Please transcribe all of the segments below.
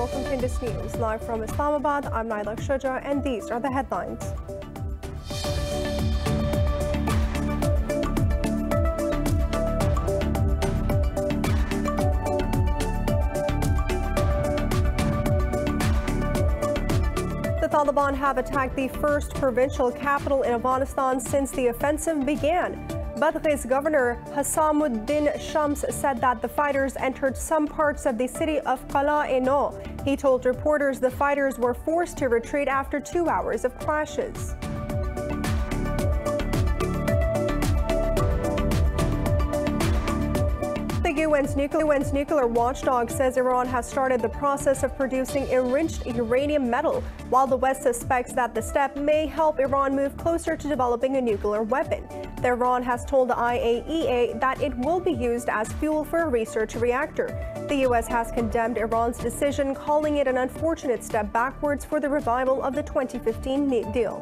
welcome to Indus News. Live from Islamabad, I'm Naila Shuja, and these are the headlines. The Taliban have attacked the first provincial capital in Afghanistan since the offensive began. Badghis Governor Hassamuddin Shams said that the fighters entered some parts of the city of Qala-e-No. He told reporters the fighters were forced to retreat after 2 hours of clashes. The UN's nuclear watchdog says Iran has started the process of producing enriched uranium metal, while the West suspects that the step may help Iran move closer to developing a nuclear weapon. Iran has told the IAEA that it will be used as fuel for a research reactor. The U.S. has condemned Iran's decision, calling it an unfortunate step backwards for the revival of the 2015 deal.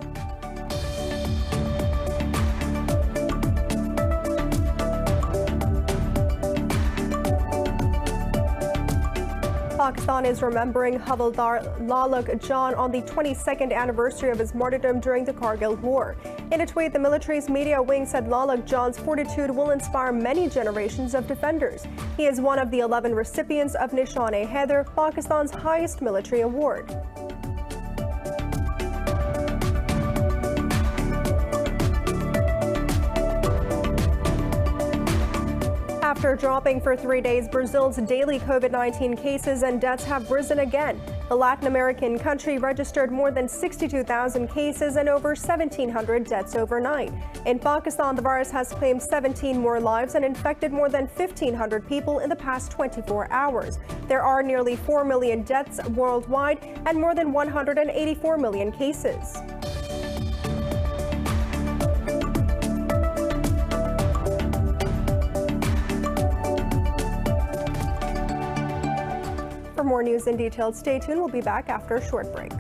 Pakistan is remembering Havildar Lalak Jan on the 22nd anniversary of his martyrdom during the Kargil War. In a tweet, the military's media wing said Lalak Jan's fortitude will inspire many generations of defenders. He is one of the 11 recipients of Nishan-e-Haider, Pakistan's highest military award. After dropping for 3 days, Brazil's daily COVID-19 cases and deaths have risen again. The Latin American country registered more than 62,000 cases and over 1,700 deaths overnight. In Pakistan, the virus has claimed 17 more lives and infected more than 1,500 people in the past 24 hours. There are nearly 4 million deaths worldwide and more than 184 million cases. For more news in detail, stay tuned. We'll be back after a short break.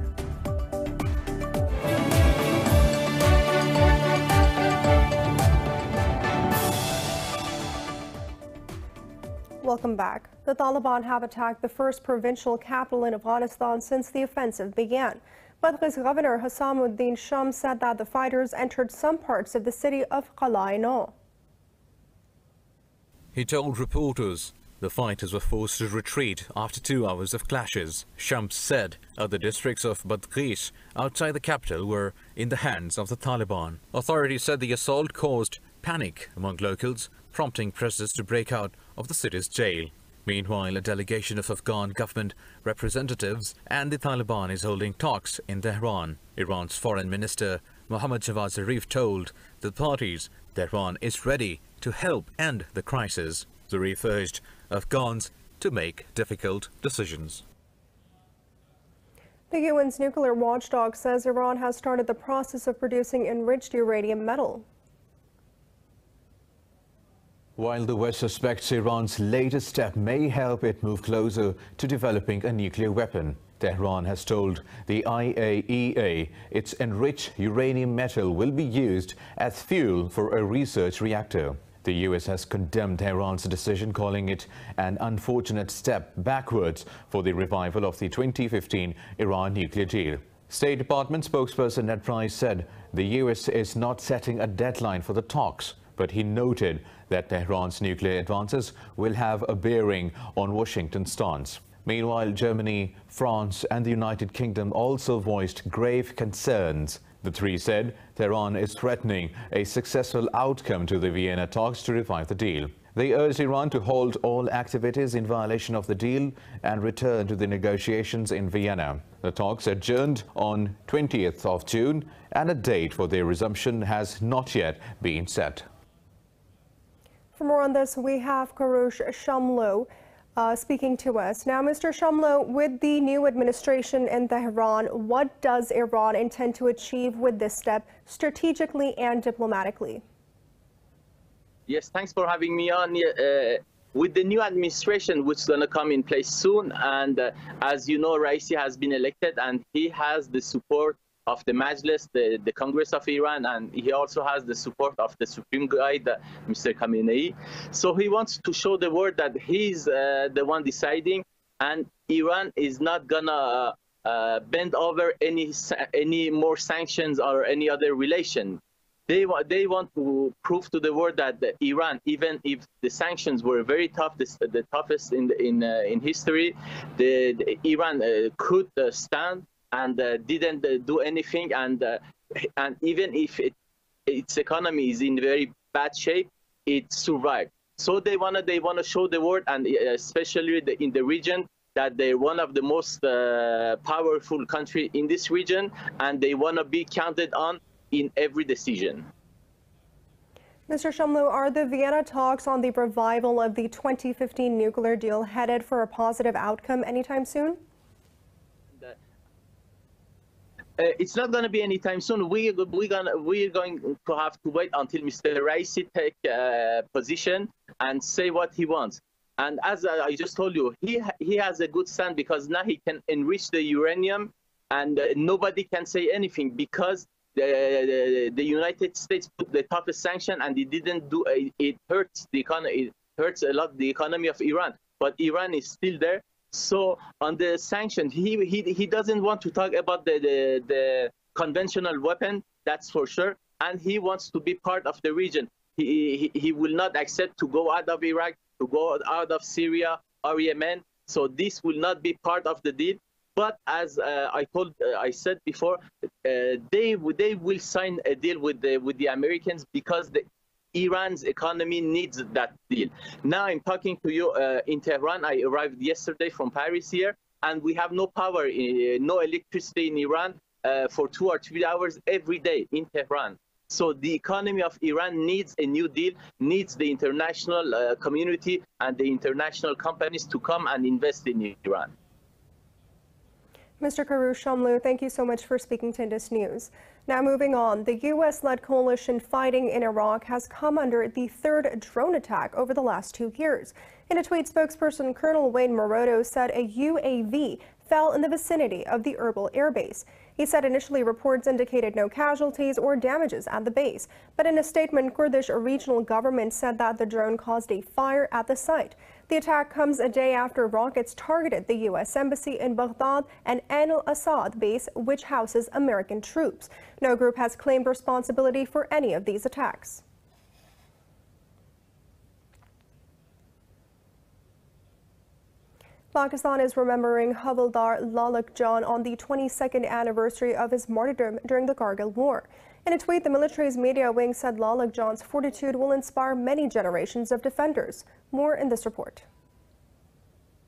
Welcome back. The Taliban have attacked the first provincial capital in Afghanistan since the offensive began. Badghis Governor Hassamuddin Shams said that the fighters entered some parts of the city of Qala-e-No. He told reporters the fighters were forced to retreat after 2 hours of clashes. Shams said other districts of Badghis outside the capital were in the hands of the Taliban. Authorities said the assault caused panic among locals, prompting pressures to break out of the city's jail. Meanwhile, a delegation of Afghan government representatives and the Taliban is holding talks in Tehran. Iran's Foreign Minister Mohammad Javad Zarif told the parties Tehran is ready to help end the crisis. Zarif urged Afghans to make difficult decisions. The UN's nuclear watchdog says Iran has started the process of producing enriched uranium metal. While the West suspects Iran's latest step may help it move closer to developing a nuclear weapon, Tehran has told the IAEA its enriched uranium metal will be used as fuel for a research reactor. The U.S. has condemned Tehran's decision, calling it an unfortunate step backwards for the revival of the 2015 Iran nuclear deal. State Department spokesperson Ned Price said the U.S. is not setting a deadline for the talks, but he noted that Tehran's nuclear advances will have a bearing on Washington's stance. Meanwhile, Germany, France and the United Kingdom also voiced grave concerns. The three said Tehran is threatening a successful outcome to the Vienna talks to revive the deal. They urged Iran to halt all activities in violation of the deal and return to the negotiations in Vienna. The talks adjourned on 20th of June, and a date for their resumption has not yet been set. For more on this, we have Karush Shamlo speaking to us. Now, Mr. Shamlo, with the new administration in Tehran, what does Iran intend to achieve with this step strategically and diplomatically? Yes, thanks for having me on. With the new administration, which is going to come in place soon, and as you know, Raisi has been elected and he has the support of the Majlis, the Congress of Iran, and he also has the support of the Supreme Guide, Mr. Khamenei. So he wants to show the world that he's the one deciding and Iran is not gonna bend over any more sanctions or any other relation. They want to prove to the world that Iran, even if the sanctions were very tough, the toughest in history, Iran could stand and didn't do anything, and even if its economy is in very bad shape, it survived. So they wanna show the world, and especially in the region, that they're one of the most powerful country in this region, and they wanna be counted on in every decision. Mr. Shamloo, are the Vienna talks on the revival of the 2015 nuclear deal headed for a positive outcome anytime soon? It's not going to be anytime soon. We're going to have to wait until Mr. Raisi take position and say what he wants. And as I just told you, he has a good stand, because now he can enrich the uranium, and nobody can say anything, because the United States put the toughest sanction, and it didn't do. It hurts the economy. It hurts a lot the economy of Iran. But Iran is still there. So on the sanctions, he doesn't want to talk about the conventional weapon. That's for sure. And he wants to be part of the region. He will not accept to go out of Iraq, to go out of Syria or Yemen. So this will not be part of the deal. But as I said before, they will sign a deal with the Americans, because Iran's economy needs that deal. Now I'm talking to you in Tehran. I arrived yesterday from Paris here, and we have no power, no electricity in Iran for 2 or 3 hours every day in Tehran. So the economy of Iran needs a new deal, needs the international community and the international companies to come and invest in Iran. Mr. Karu Shamloo, thank you so much for speaking to Indus News. Now moving on, the U.S.-led coalition fighting in Iraq has come under the third drone attack over the last 2 years. In a tweet, spokesperson Colonel Wayne Moroto said a UAV fell in the vicinity of the Erbil Air Base. He said initially reports indicated no casualties or damages at the base, but in a statement, Kurdish regional government said that the drone caused a fire at the site. The attack comes a day after rockets targeted the U.S. Embassy in Baghdad and Ain al-Assad base, which houses American troops. No group has claimed responsibility for any of these attacks. Pakistan is remembering Havildar Lalak Jan on the 22nd anniversary of his martyrdom during the Kargil War. In a tweet, the military's media wing said Lalak Jan's fortitude will inspire many generations of defenders. More in this report.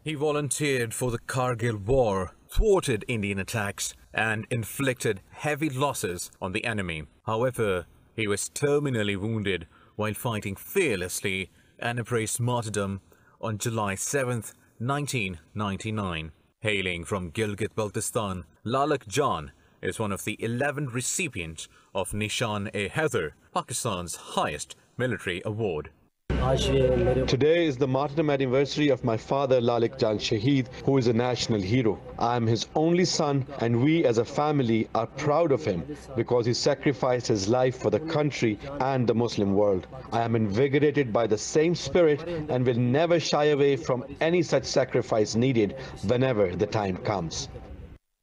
He volunteered for the Kargil War, thwarted Indian attacks, and inflicted heavy losses on the enemy. However, he was terminally wounded while fighting fearlessly and embraced martyrdom on July 7th, 1999. Hailing from Gilgit-Baltistan, Lalak Jan is one of the 11 recipients of Nishan-e-Haider, Pakistan's highest military award. Today is the martyrdom anniversary of my father Lalak Jan Shaheed, who is a national hero. I am his only son, and we as a family are proud of him because he sacrificed his life for the country and the Muslim world. I am invigorated by the same spirit and will never shy away from any such sacrifice needed whenever the time comes.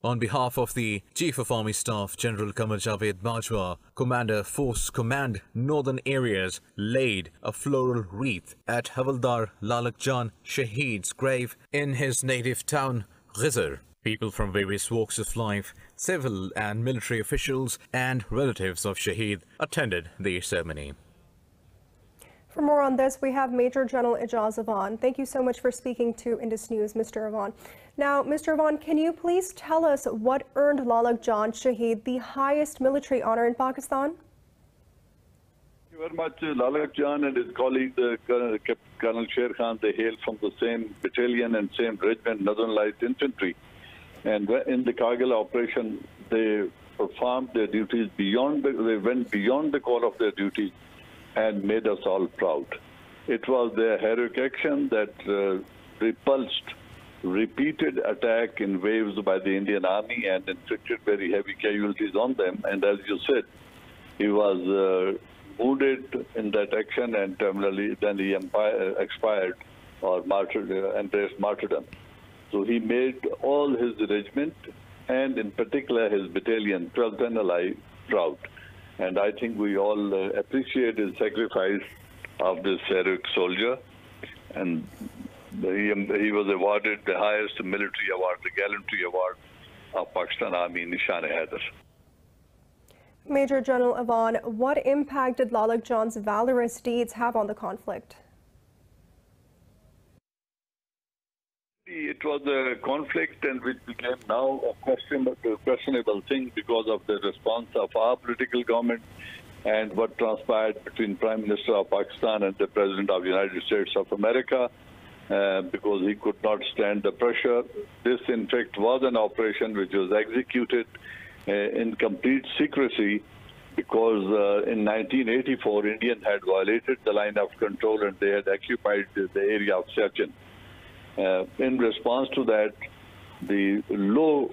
On behalf of the Chief of Army Staff, General Qamar Javed Bajwa, Commander Force Command Northern Areas laid a floral wreath at Havildar Lalak Jan Shaheed's grave in his native town, Ghizar. People from various walks of life, civil and military officials and relatives of Shaheed attended the ceremony. For more on this, we have Major General Ijaz Avan. Thank you so much for speaking to Indus News, Mr. Avan. Now, Mr. Avan, can you please tell us what earned Lalak Jan Shaheed the highest military honor in Pakistan? Thank you very much. Lalak Jan and his colleague, Colonel Sher Khan, they hail from the same battalion and same regiment, Northern Light Infantry. And in the Kargil operation, they performed their duties they went beyond the call of their duties and made us all proud. It was their heroic action that repulsed repeated attack in waves by the Indian Army and inflicted very heavy casualties on them. And as you said, he was wounded in that action and terminally then he expired or embraced martyrdom. So he made all his regiment, and in particular his battalion, 12th NLI, proud. And I think we all appreciate his sacrifice of this heroic soldier. And he was awarded the highest military award, the Gallantry Award of Pakistan Army, Nishan-e-Haider. Major General Avan, what impact did Lalak Jan's valorous deeds have on the conflict? It was a conflict and which became now a questionable thing because of the response of our political government and what transpired between Prime Minister of Pakistan and the President of the United States of America, because he could not stand the pressure. This, in fact, was an operation which was executed in complete secrecy because in 1984, India had violated the line of control and they had occupied the area of Sechin. In response to that, the Leh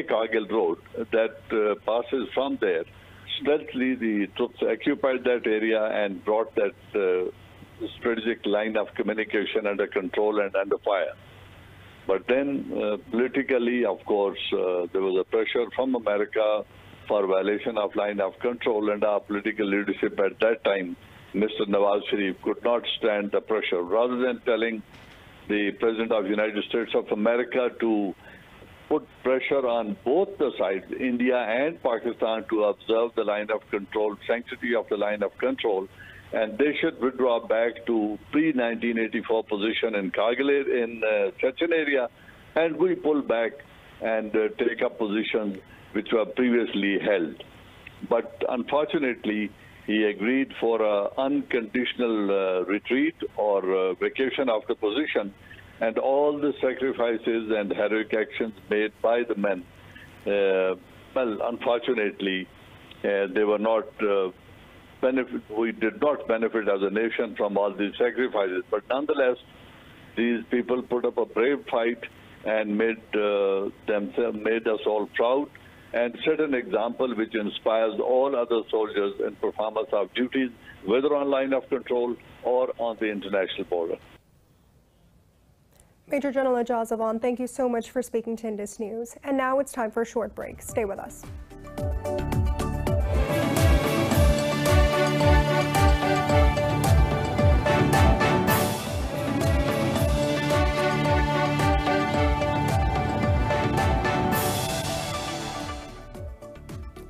Kargil road that passes from there, stealthily the troops occupied that area and brought that strategic line of communication under control and under fire. But then politically, of course, there was a pressure from America for violation of line of control, and our political leadership at that time, Mr. Nawaz Sharif, could not stand the pressure. Rather than telling the President of the United States of America to put pressure on both the sides, India and Pakistan, to observe the line of control, sanctity of the line of control, and they should withdraw back to pre-1984 position in Kargil, in Sechin area, and we pull back and take up positions which were previously held. But unfortunately, he agreed for an unconditional retreat or vacation of the position, and all the sacrifices and heroic actions made by the men, well, unfortunately, they were not we did not benefit as a nation from all these sacrifices. But nonetheless, these people put up a brave fight and made us all proud, and set an example which inspires all other soldiers in performance of duties, whether on line of control or on the international border. Major General Ijaz Avan, thank you so much for speaking to Indus News. And now it's time for a short break. Stay with us.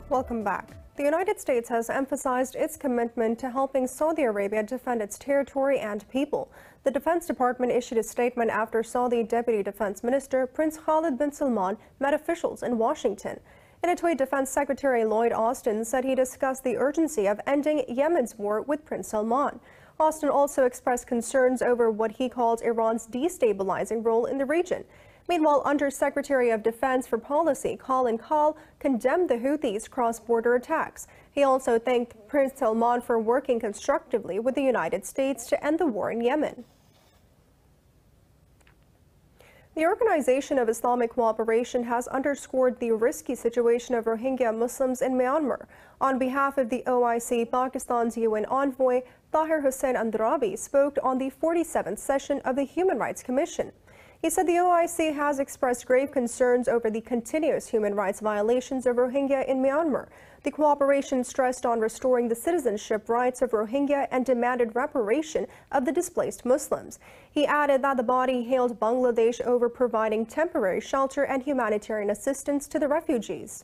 Welcome back. The United States has emphasized its commitment to helping Saudi Arabia defend its territory and people. The Defense Department issued a statement after Saudi Deputy Defense Minister Prince Khalid bin Salman met officials in Washington. In a tweet, Defense Secretary Lloyd Austin said he discussed the urgency of ending Yemen's war with Prince Salman. Austin also expressed concerns over what he called Iran's destabilizing role in the region. Meanwhile, Under-Secretary of Defense for Policy Colin Kahl condemned the Houthis' cross-border attacks. He also thanked Prince Salman for working constructively with the United States to end the war in Yemen. The Organization of Islamic Cooperation has underscored the risky situation of Rohingya Muslims in Myanmar. On behalf of the OIC, Pakistan's UN envoy Tahir Hussain Andrabi spoke on the 47th session of the Human Rights Commission. He said the OIC has expressed grave concerns over the continuous human rights violations of Rohingya in Myanmar. The cooperation stressed on restoring the citizenship rights of Rohingya and demanded reparation of the displaced Muslims. He added that the body hailed Bangladesh over providing temporary shelter and humanitarian assistance to the refugees.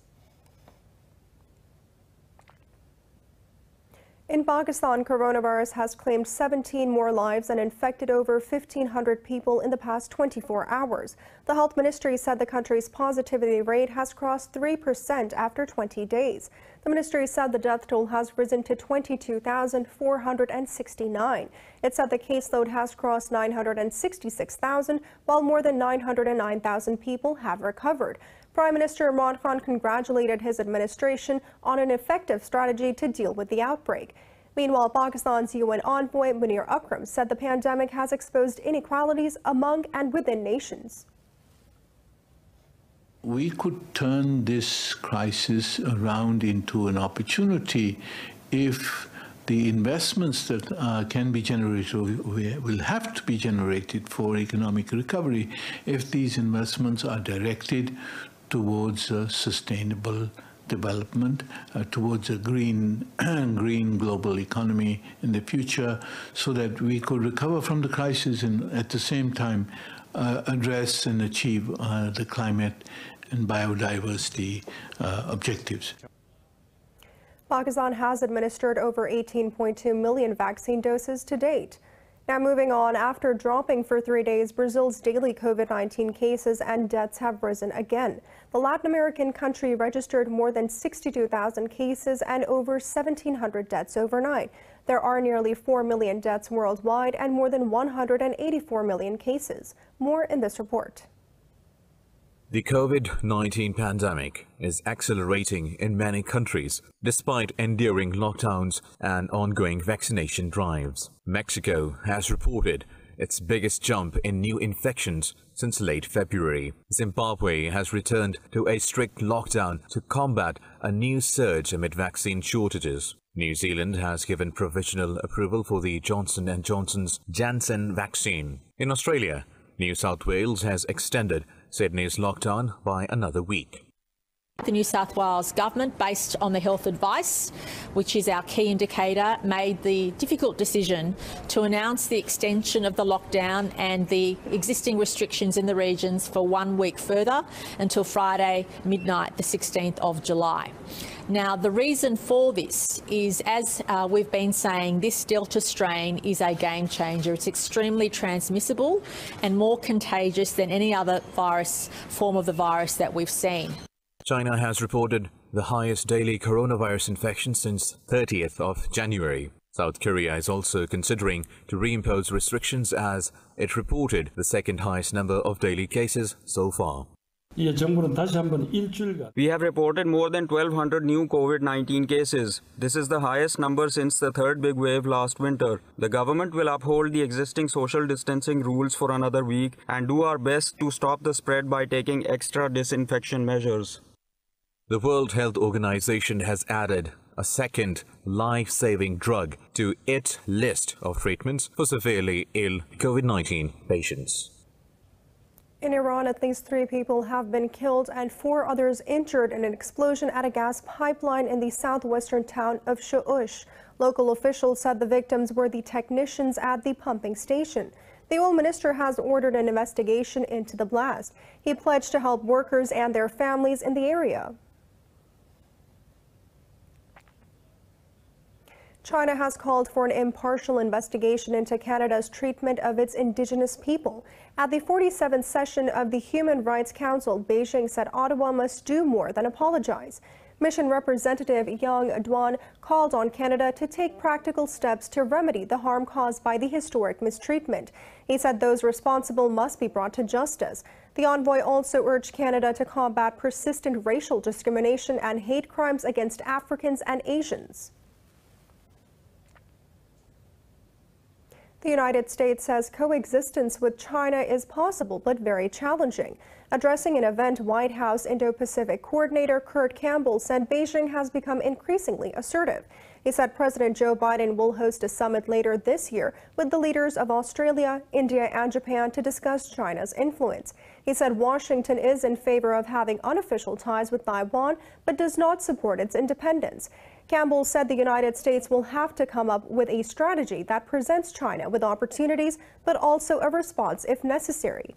In Pakistan, coronavirus has claimed 17 more lives and infected over 1,500 people in the past 24 hours. The health ministry said the country's positivity rate has crossed 3% after 20 days. The ministry said the death toll has risen to 22,469. It said the caseload has crossed 966,000, while more than 909,000 people have recovered. Prime Minister Imran Khan congratulated his administration on an effective strategy to deal with the outbreak. Meanwhile, Pakistan's UN envoy Munir Akram said the pandemic has exposed inequalities among and within nations. We could turn this crisis around into an opportunity if the investments that can be generated will have to be generated for economic recovery if these investments are directed towards sustainable development, towards a green global economy in the future, so that we could recover from the crisis and at the same time address and achieve the climate and biodiversity objectives. Pakistan has administered over 18.2 million vaccine doses to date. Now moving on, after dropping for 3 days, Brazil's daily COVID-19 cases and deaths have risen again. The Latin American country registered more than 62,000 cases and over 1,700 deaths overnight. There are nearly 4 million deaths worldwide and more than 184 million cases. More in this report. The COVID-19 pandemic is accelerating in many countries despite enduring lockdowns and ongoing vaccination drives. Mexico has reported its biggest jump in new infections since late February. Zimbabwe has returned to a strict lockdown to combat a new surge amid vaccine shortages. New Zealand has given provisional approval for the Johnson & Johnson's Janssen vaccine. In Australia, New South Wales has extended Sydney's lockdown by another week. The New South Wales government, based on the health advice, which is our key indicator, made the difficult decision to announce the extension of the lockdown and the existing restrictions in the regions for 1 week further until Friday midnight, the 16th of July. Now, the reason for this is, as we've been saying, this Delta strain is a game changer. It's extremely transmissible and more contagious than any other form of the virus that we've seen. China has reported the highest daily coronavirus infection since 30th of January. South Korea is also considering to reimpose restrictions as it reported the second highest number of daily cases so far. We have reported more than 1,200 new COVID-19 cases. This is the highest number since the third big wave last winter. The government will uphold the existing social distancing rules for another week and do our best to stop the spread by taking extra disinfection measures. The World Health Organization has added a second life-saving drug to its list of treatments for severely ill COVID-19 patients. In Iran, at least 3 people have been killed and 4 others injured in an explosion at a gas pipeline in the southwestern town of Shu'ush. Local officials said the victims were the technicians at the pumping station. The oil minister has ordered an investigation into the blast. He pledged to help workers and their families in the area. China has called for an impartial investigation into Canada's treatment of its Indigenous people. At the 47th session of the Human Rights Council, Beijing said Ottawa must do more than apologize. Mission Representative Yang Duan called on Canada to take practical steps to remedy the harm caused by the historic mistreatment. He said those responsible must be brought to justice. The envoy also urged Canada to combat persistent racial discrimination and hate crimes against Africans and Asians. The United States says coexistence with China is possible but very challenging. Addressing an event, White House Indo-Pacific Coordinator Kurt Campbell said Beijing has become increasingly assertive. He said President Joe Biden will host a summit later this year with the leaders of Australia, India, and Japan to discuss China's influence. He said Washington is in favor of having unofficial ties with Taiwan, but does not support its independence. Campbell said the United States will have to come up with a strategy that presents China with opportunities, but also a response if necessary.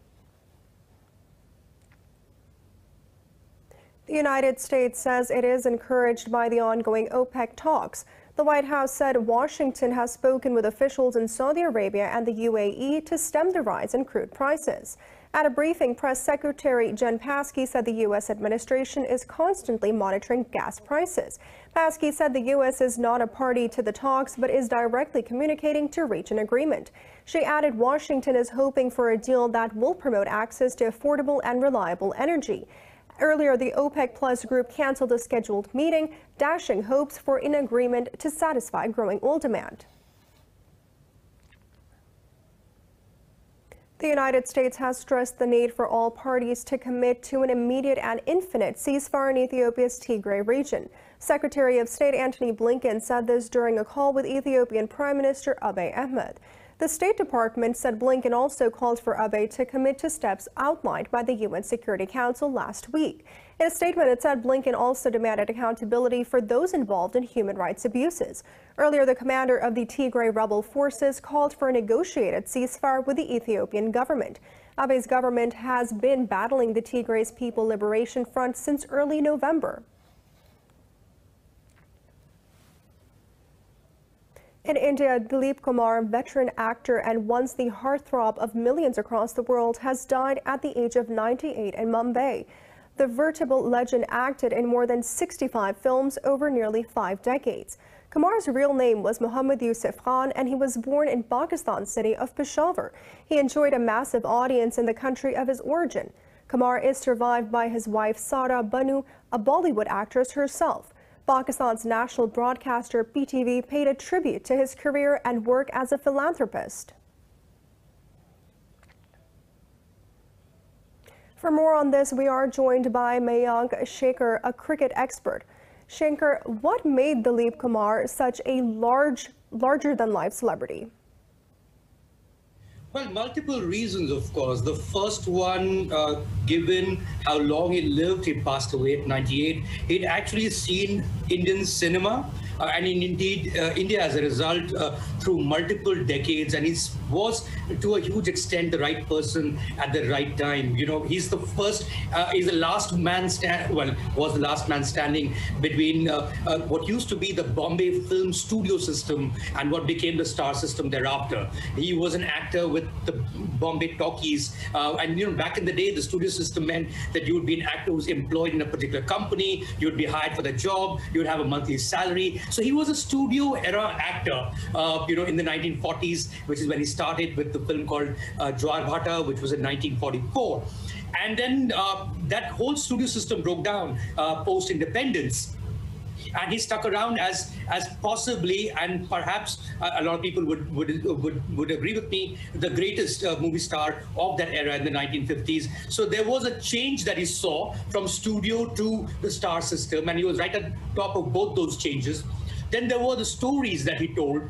The United States says it is encouraged by the ongoing OPEC talks. The White House said Washington has spoken with officials in Saudi Arabia and the UAE to stem the rise in crude prices. At a briefing, Press Secretary Jen Psaki said the U.S. administration is constantly monitoring gas prices. Psaki said the U.S. is not a party to the talks, but is directly communicating to reach an agreement. She added Washington is hoping for a deal that will promote access to affordable and reliable energy. Earlier, the OPEC Plus group canceled a scheduled meeting, dashing hopes for an agreement to satisfy growing oil demand. The United States has stressed the need for all parties to commit to an immediate and infinite ceasefire in Ethiopia's Tigray region. Secretary of State Antony Blinken said this during a call with Ethiopian Prime Minister Abiy Ahmed. The State Department said Blinken also called for Abiy to commit to steps outlined by the UN Security Council last week. In a statement, it said Blinken also demanded accountability for those involved in human rights abuses. Earlier, the commander of the Tigray rebel forces called for a negotiated ceasefire with the Ethiopian government. Abiy's government has been battling the Tigray's People Liberation Front since early November. In India, DILIP Kumar, veteran actor and once the heartthrob of millions across the world, has died at the age of 98 in Mumbai. The veritable legend acted in more than 65 films over nearly 5 decades. Kumar's real name was Muhammad Yusuf Khan, and he was born in Pakistan's city of Peshawar. He enjoyed a massive audience in the country of his origin. Kumar is survived by his wife Sara Banu, a Bollywood actress herself. Pakistan's national broadcaster PTV paid a tribute to his career and work as a philanthropist. For more on this, we are joined by Mayank Shekhar, a cricket expert. Shekhar, what made DILIP Kumar such a larger-than-life celebrity? Well, multiple reasons, of course. The first one, given how long he lived, he passed away at 98. He'd actually seen Indian cinema and indeed India as a result through multiple decades, and he was to a huge extent the right person at the right time. You know, he's the first, he's the last man was the last man standing between what used to be the Bombay film studio system and what became the Star system thereafter. He was an actor with the Bombay talkies, and you know, back in the day, the studio system meant that you would be an actor who's employed in a particular company, you would be hired for the job, you would have a monthly salary. So he was a studio era actor, you know, in the 1940s, which is when he started with the film called Jwar Bhata, which was in 1944. And then that whole studio system broke down post-independence. And he stuck around as possibly, and perhaps a lot of people would agree with me, the greatest movie star of that era in the 1950s. So there was a change that he saw from studio to the Star system, and he was right at the top of both those changes. Then there were the stories that he told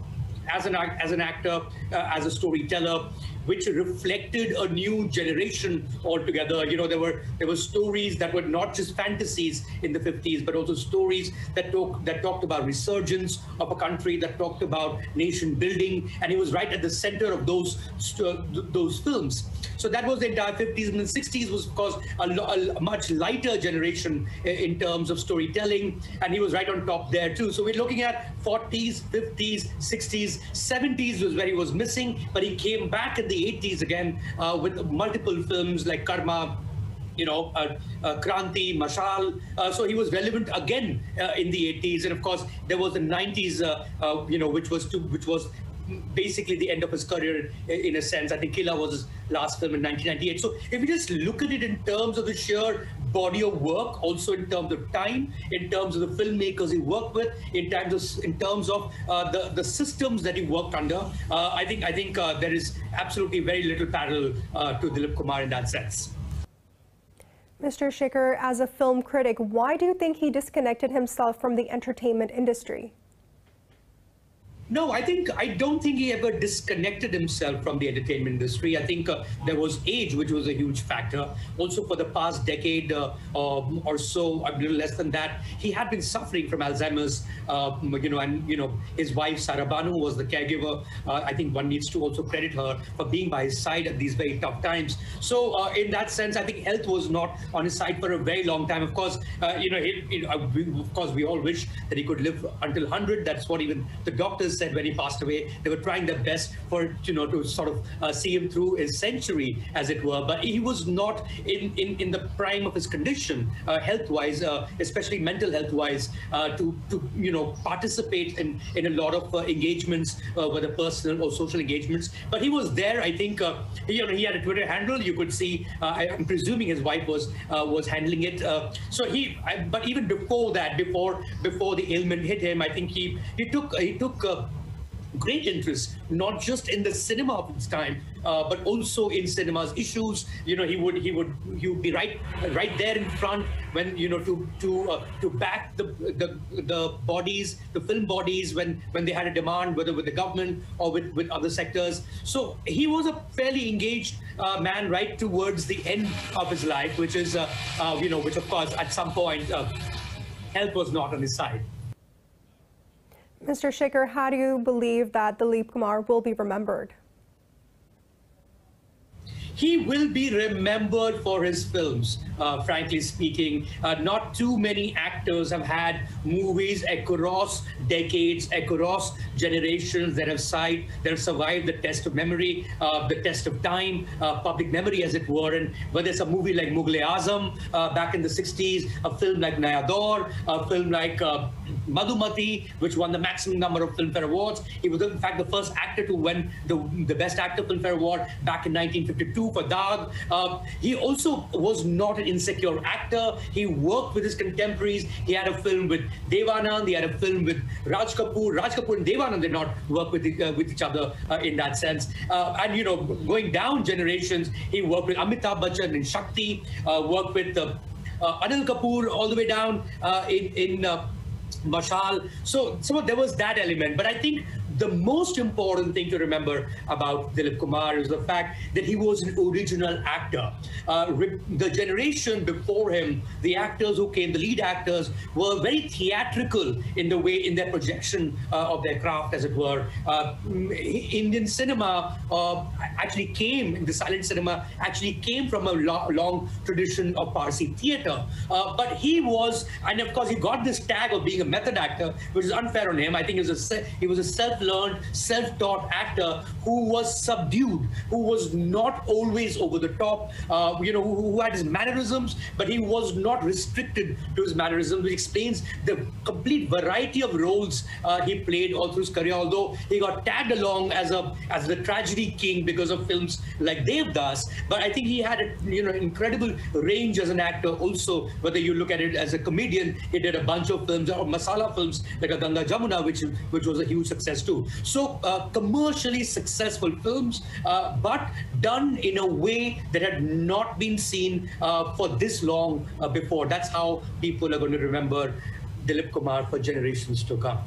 as an actor, as a storyteller, which reflected a new generation altogether. You know, there were stories that were not just fantasies in the 50s, but also stories that talked about resurgence of a country, that talked about nation building, and he was right at the center of those films. So that was the entire 50s, and the 60s was, of course, a much lighter generation in terms of storytelling, and he was right on top there too. So we're looking at 40s, 50s, 60s, 70s was where he was missing, but he came back in the 80s again with multiple films like Karma, you know, Kranti, Mashal. So he was relevant again in the 80s, and of course there was the 90s, you know, which was basically the end of his career in a sense. I think Killa was his last film in 1998. So if you just look at it in terms of the sheer body of work, also in terms of time, in terms of the filmmakers he worked with, in terms of the systems that he worked under, I think there is absolutely very little parallel to DILIP Kumar in that sense. Mr. Shekhar, as a film critic, why do you think he disconnected himself from the entertainment industry? No, I don't think he ever disconnected himself from the entertainment industry. I think there was age, which was a huge factor. Also, for the past decade or so, a little less than that, he had been suffering from Alzheimer's. You know, and you know, his wife Sara Banu was the caregiver. I think one needs to also credit her for being by his side at these very tough times. So, in that sense, I think health was not on his side for a very long time. Of course, you know, of course, we all wish that he could live until 100. That's what even the doctors said when he passed away. They were trying their best for, you know, to sort of see him through a century, as it were. But he was not in the prime of his condition, health-wise, especially mental health-wise, to you know, participate in a lot of engagements, whether personal or social engagements. But he was there. I think you know, he had a Twitter handle. You could see. I'm presuming his wife was handling it. So but even before that, before the ailment hit him, I think he took great interest, not just in the cinema of its time, but also in cinema's issues. You know, he would be right there in front when, you know, to back the bodies, the film bodies when they had a demand, whether with the government or with other sectors. So he was a fairly engaged man right towards the end of his life, which is you know, which of course at some point health was not on his side. Mr. Shekhar, how do you believe that DILIP Kumar will be remembered? He will be remembered for his films, frankly speaking. Not too many actors have had movies across decades, across generations that have survived the test of memory, the test of time, public memory, as it were. And whether it's a movie like Mughal-e-Azam back in the 60s, a film like Naya Daur, a film like Madhumati, which won the maximum number of Filmfare Awards. He was, in fact, the first actor to win the Best Actor Filmfare Award back in 1952 for Daag. He also was not an insecure actor. He worked with his contemporaries. He had a film with Devanand. He had a film with Raj Kapoor. Raj Kapoor and Devanand did not work with each other in that sense. And, you know, going down generations, he worked with Amitabh Bachchan in Shakti, worked with Anil Kapoor all the way down in Mashal. So there was that element. But I think the most important thing to remember about DILIP Kumar is the fact that he was an original actor. The generation before him, the actors who came, the lead actors, were very theatrical in their projection of their craft, as it were. Indian cinema actually came, the silent cinema actually came from a long tradition of Parsi theatre. But he was, and of course he got this tag of being a method actor, which is unfair on him. I think he was a self-learned, self-taught actor who was subdued, who was not always over the top, you know, who had his mannerisms, but he was not restricted to his mannerisms, which explains the complete variety of roles he played all through his career. Although he got tagged along as the tragedy king because of films like Devdas, but I think he had a, you know, incredible range as an actor also. Whether you look at it as a comedian, he did a bunch of films, or masala films like a Ganga Jamuna, which was a huge success too. So commercially successful films, but done in a way that had not been seen for this long before. That's how people are going to remember DILIP Kumar for generations to come.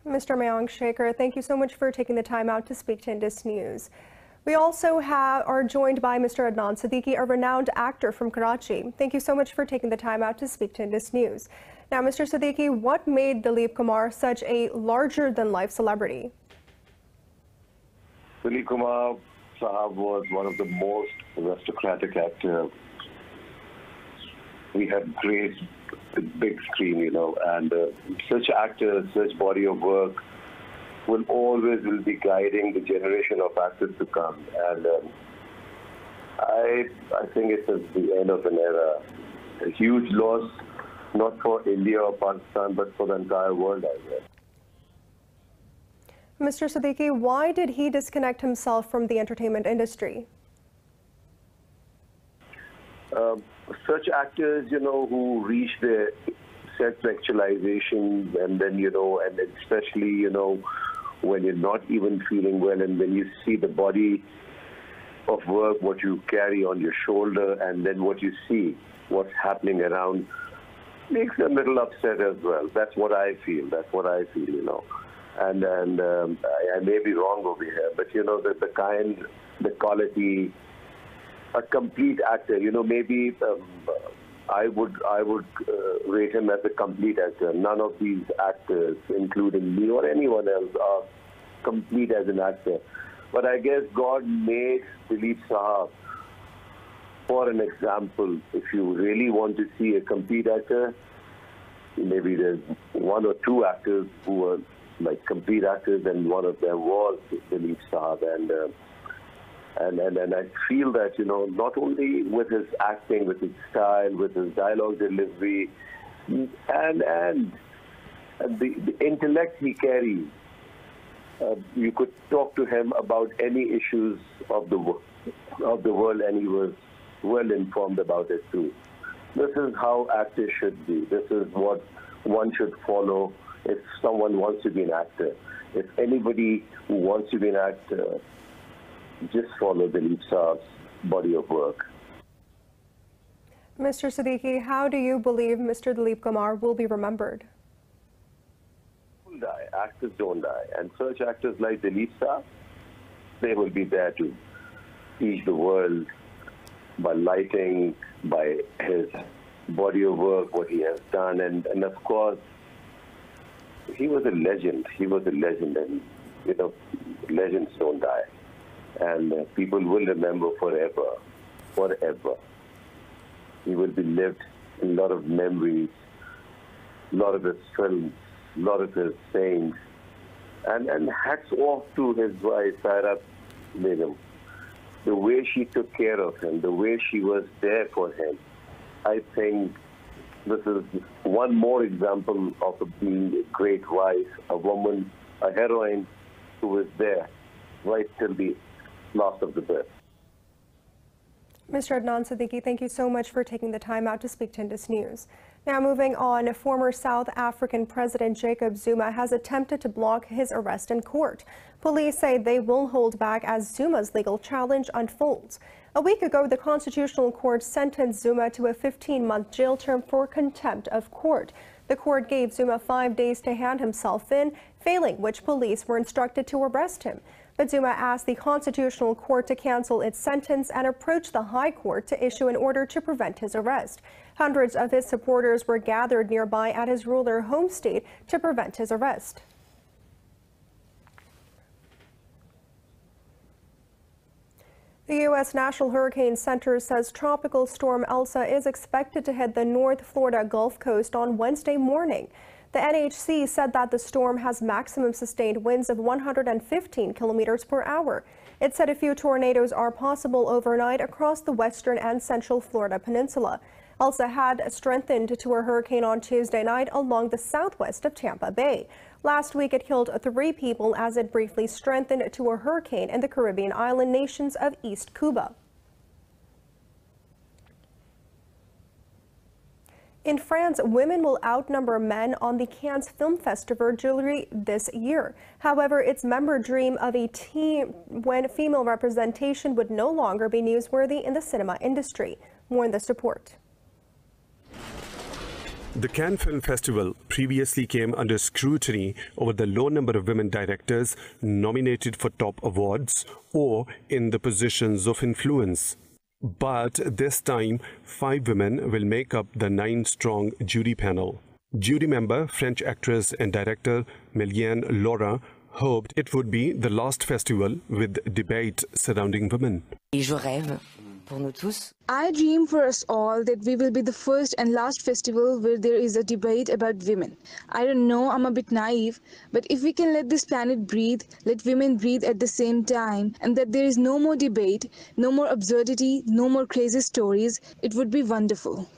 Mr. Mayank Shekhar, thank you so much for taking the time out to speak to Indus News. We also are joined by Mr. Adnan Siddiqui, a renowned actor from Karachi. Thank you so much for taking the time out to speak to Indus News. Now, Mr. Siddiqui, what made DILIP Kumar such a larger-than-life celebrity? DILIP Kumar Sahab was one of the most aristocratic actors. We had great big screen, you know, and such actors, such body of work will always be guiding the generation of actors to come. And I think it's the end of an era. A huge loss, not for India or Pakistan, but for the entire world, I guess. Mr. Siddiqui, why did he disconnect himself from the entertainment industry? Such actors, you know, who reach their self-actualization, and then, you know, and especially, you know, when you're not even feeling well, and when you see the body of work, what you carry on your shoulder, and then what you see, what's happening around, makes you a little upset as well. That's what I feel. That's what I feel, you know. And I may be wrong over here, but, you know, the kind, the quality, a complete actor, you know, maybe I would rate him as a complete actor. None of these actors, including me or anyone else, are complete as an actor. But I guess God made DILIP Sahab for an example. If you really want to see a complete actor, maybe there's one or two actors who were like complete actors, and one of them was DILIP Sahab. And I feel that, you know, not only with his acting, with his style, with his dialogue delivery, and the intellect he carries, you could talk to him about any issues of the world, and he was well informed about it too. This is how actors should be. This is what one should follow if someone wants to be an actor. If anybody who wants to be an actor, just follow DILIP Saab's body of work. Mr. Siddiqui, how do you believe Mr. Dilip Kumar will be remembered? People die. Actors don't die. And such actors like DILIP Saab, they will be there to teach the world by lighting, by his body of work, what he has done. And of course, he was a legend. He was a legend. And, you know, legends don't die. And people will remember forever, forever. He will be lived in a lot of memories, a lot of his films, a lot of his sayings. And hats off to his wife, Saira Begum. The way she took care of him, the way she was there for him. I think this is one more example of being a great wife, a woman, a heroine who was there right till the last of the breath. Mr. Adnan Siddiqui, thank you so much for taking the time out to speak to Indus News. Now moving on, former South African President Jacob Zuma has attempted to block his arrest in court. Police say they will hold back as Zuma's legal challenge unfolds. A week ago, the Constitutional Court sentenced Zuma to a 15-month jail term for contempt of court. The court gave Zuma 5 days to hand himself in, failing which police were instructed to arrest him. But Zuma asked the Constitutional Court to cancel its sentence and approached the High Court to issue an order to prevent his arrest. Hundreds of his supporters were gathered nearby at his ruler home state to prevent his arrest. The U.S. National Hurricane Center says Tropical Storm Elsa is expected to hit the North Florida Gulf Coast on Wednesday morning. The NHC said that the storm has maximum sustained winds of 115 kilometers per hour. It said a few tornadoes are possible overnight across the western and central Florida peninsula. Elsa had strengthened to a hurricane on Tuesday night along the southwest of Tampa Bay. Last week, it killed 3 people as it briefly strengthened to a hurricane in the Caribbean island nations of East Cuba. In France, women will outnumber men on the Cannes Film Festival jury this year. However, its members dream of a team when female representation would no longer be newsworthy in the cinema industry. More in this report. The Cannes Film Festival previously came under scrutiny over the low number of women directors nominated for top awards or in the positions of influence. But this time, 5 women will make up the 9-strong jury panel. Jury member, French actress and director Mylène Laurent hoped it would be the last festival with debate surrounding women. I dream for us all that we will be the first and last festival where there is a debate about women. I don't know, I'm a bit naive, but if we can let this planet breathe, let women breathe at the same time, and that there is no more debate, no more absurdity, no more crazy stories, it would be wonderful.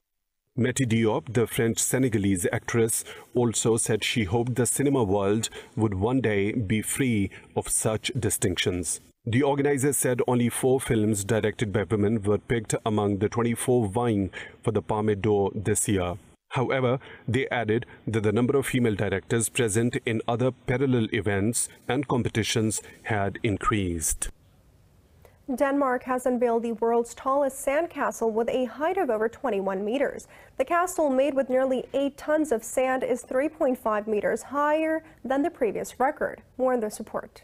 Mati Diop, the French-Senegalese actress, also said she hoped the cinema world would one day be free of such distinctions. The organizers said only 4 films directed by women were picked among the 24 vying for the Palme d'Or this year. However, they added that the number of female directors present in other parallel events and competitions had increased. Denmark has unveiled the world's tallest sandcastle with a height of over 21 meters. The castle, made with nearly 8 tons of sand, is 3.5 meters higher than the previous record. More in this report.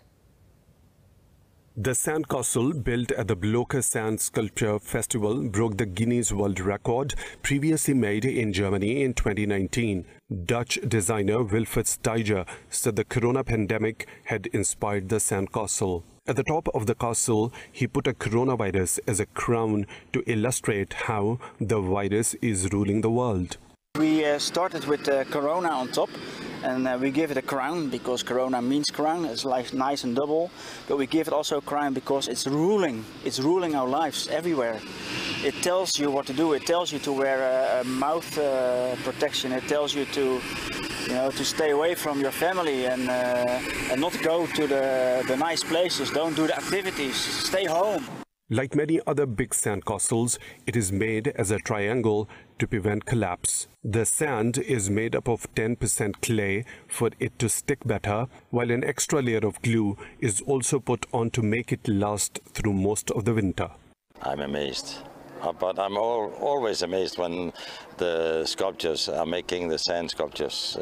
The sandcastle, built at the Blocher Sand Sculpture Festival, broke the Guinness World Record previously made in Germany in 2019. Dutch designer Wilfried Steiger said the corona pandemic had inspired the sandcastle. At the top of the castle, he put a coronavirus as a crown to illustrate how the virus is ruling the world. We started with Corona on top, and we give it a crown because Corona means crown. It's like nice and double, but we give it also a crown because it's ruling our lives everywhere. It tells you what to do. It tells you to wear a mouth protection. It tells you to stay away from your family and not go to the nice places. Don't do the activities. Stay home. Like many other big sandcastles, it is made as a triangle to prevent collapse. The sand is made up of 10% clay for it to stick better, while an extra layer of glue is also put on to make it last through most of the winter. I'm amazed. But I'm always amazed when the sculptures are making the sand sculptures.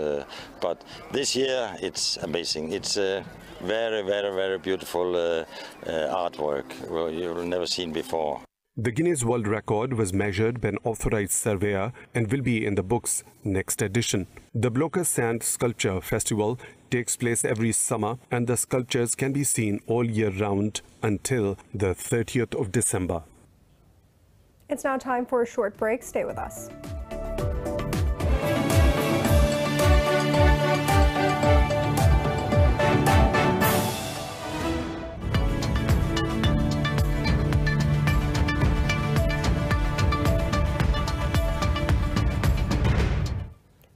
But this year it's amazing. It's a very, very, very beautiful artwork you've never seen before. The Guinness World Record was measured by an authorized surveyor and will be in the book's next edition. The Blocker Sand Sculpture Festival takes place every summer, and the sculptures can be seen all year round until the 30th of December. It's now time for a short break. Stay with us.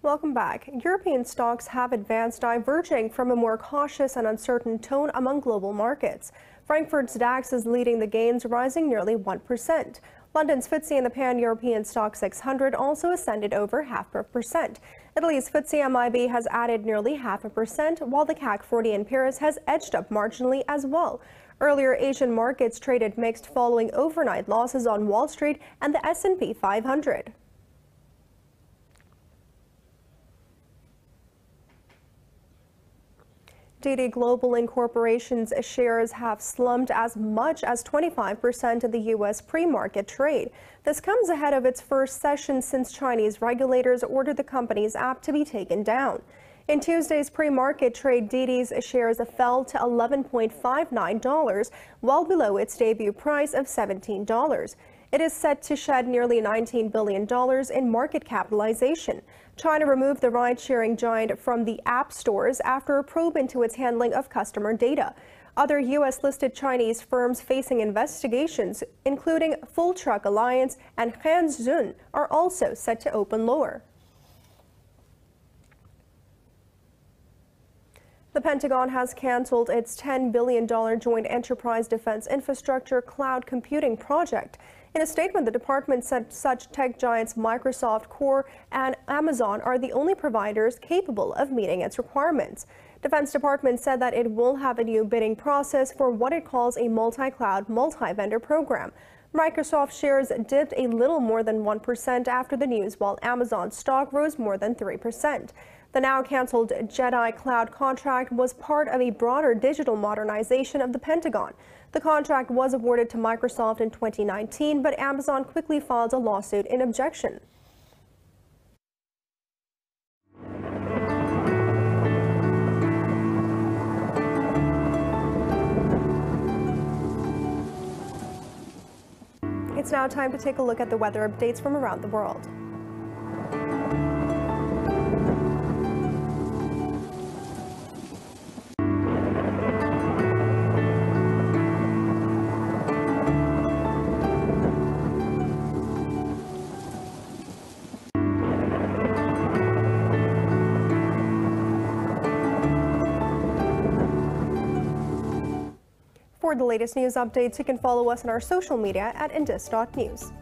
Welcome back. European stocks have advanced, diverging from a more cautious and uncertain tone among global markets. Frankfurt's DAX is leading the gains, rising nearly 1%. London's FTSE and the Pan-European Stock 600 also ascended over 0.5%. Italy's FTSE MIB has added nearly 0.5%, while the CAC 40 in Paris has edged up marginally as well. Earlier, Asian markets traded mixed following overnight losses on Wall Street and the S&P 500. DD Global Incorporation's shares have slumped as much as 25% in the U.S. pre-market trade. This comes ahead of its first session since Chinese regulators ordered the company's app to be taken down. In Tuesday's pre-market trade, DD's shares fell to $11.59, well below its debut price of $17. It is set to shed nearly $19 billion in market capitalization. China removed the ride-sharing giant from the app stores after a probe into its handling of customer data. Other U.S.-listed Chinese firms facing investigations, including Full Truck Alliance and Hanzhun, are also set to open lower. The Pentagon has canceled its $10 billion Joint Enterprise Defense Infrastructure Cloud Computing project. In a statement, the department said such tech giants Microsoft Core and Amazon are the only providers capable of meeting its requirements. Defense Department said that it will have a new bidding process for what it calls a multi-cloud, multi-vendor program. Microsoft shares dipped a little more than 1% after the news, while Amazon's stock rose more than 3%. The now canceled Jedi Cloud contract was part of a broader digital modernization of the Pentagon. The contract was awarded to Microsoft in 2019, but Amazon quickly filed a lawsuit in objection. It's now time to take a look at the weather updates from around the world. For the latest news updates, you can follow us on our social media at Indus.News.